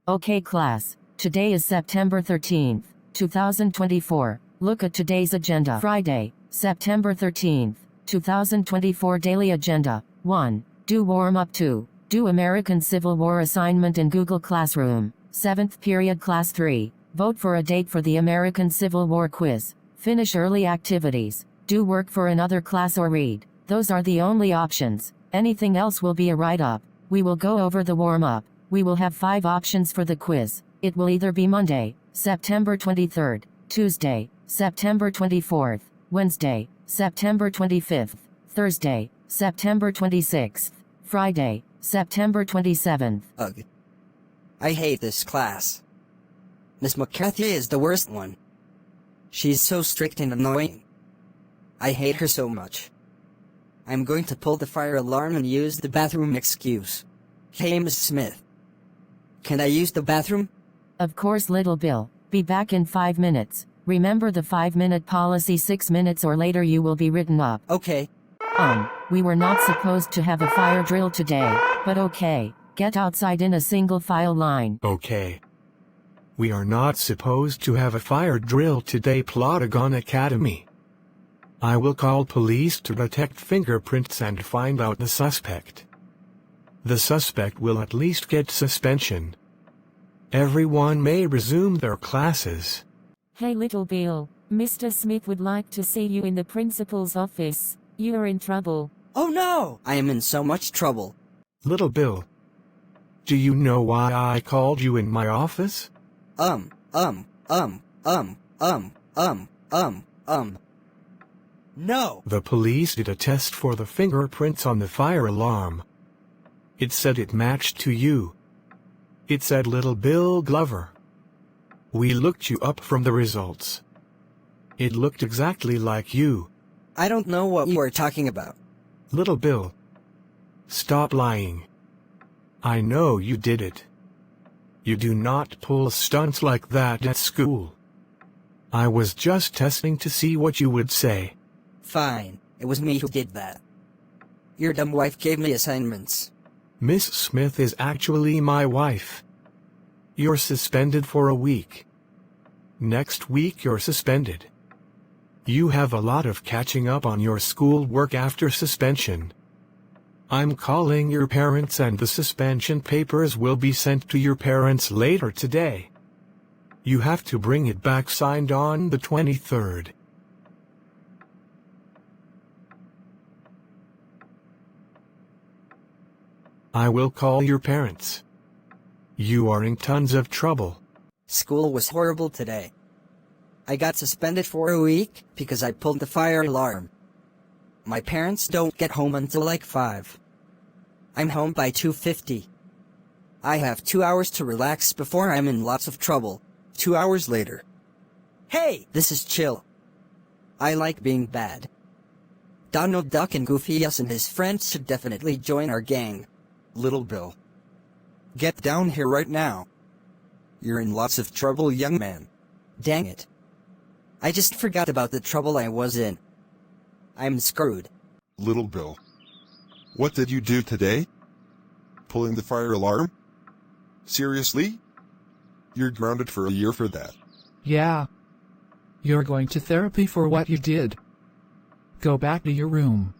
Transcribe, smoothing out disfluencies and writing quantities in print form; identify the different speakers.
Speaker 1: Okay class, today is September 13th, 2024. Look at today's agenda. Friday, September 13th, 2024 Daily Agenda. 1. Do warm-up. 2. Do American Civil War assignment in Google Classroom. 7th period class 3. Vote for a date for the American Civil War quiz. Finish early activities. Do work for another class or read. Those are the only options. Anything else will be a write-up. We will go over the warm-up. We will have 5 options for the quiz. It will either be Monday, September 23rd, Tuesday, September 24th, Wednesday, September 25th, Thursday, September 26th, Friday, September 27th.
Speaker 2: Ugh. I hate this class. Miss McCarthy is the worst one. She's so strict and annoying. I hate her so much. I'm going to pull the fire alarm and use the bathroom excuse. Hey, Miss Smith. Can I use the bathroom?
Speaker 1: Of course, little Bill. Be back in 5 minutes. Remember the 5-minute policy. 6 minutes or later you will be written up.
Speaker 2: Okay.
Speaker 1: We were not supposed to have a fire drill today, but okay. Get outside in a single file line.
Speaker 3: Okay. We are not supposed to have a fire drill today, Plotagon Academy. I will call police to detect fingerprints and find out the suspect. The suspect will at least get suspension. Everyone may resume their classes.
Speaker 4: Hey little Bill, Mr. Smith would like to see you in the principal's office. You are in trouble.
Speaker 2: Oh no! I am in so much trouble.
Speaker 3: Little Bill, do you know why I called you in my office?
Speaker 2: No!
Speaker 3: The police did a test for the fingerprints on the fire alarm. It said it matched to you. It said Little Bill Glover. We looked you up from the results. It looked exactly like you.
Speaker 2: I don't know what you are talking about.
Speaker 3: Little Bill, stop lying. I know you did it. You do not pull stunts like that at school. I was just testing to see what you would say.
Speaker 2: Fine, it was me who did that. Your dumb wife gave me assignments.
Speaker 3: Miss Smith is actually my wife. You're suspended for a week. Next week you're suspended. You have a lot of catching up on your school work after suspension. I'm calling your parents and the suspension papers will be sent to your parents later today. You have to bring it back signed on the 23rd. I will call your parents. You are in tons of trouble.
Speaker 2: School was horrible today. I got suspended for a week because I pulled the fire alarm. My parents don't get home until like 5. I'm home by 2:50. I have 2 hours to relax before I'm in lots of trouble. 2 hours later. Hey, this is chill. I like being bad. Donald Duck and Goofy and his friends should definitely join our gang.
Speaker 5: Little Bill. Get down here right now. You're in lots of trouble, young man.
Speaker 2: Dang it. I just forgot about the trouble I was in. I'm screwed.
Speaker 5: Little Bill. What did you do today? Pulling the fire alarm? Seriously? You're grounded for a year for that.
Speaker 6: Yeah. You're going to therapy for what you did. Go back to your room.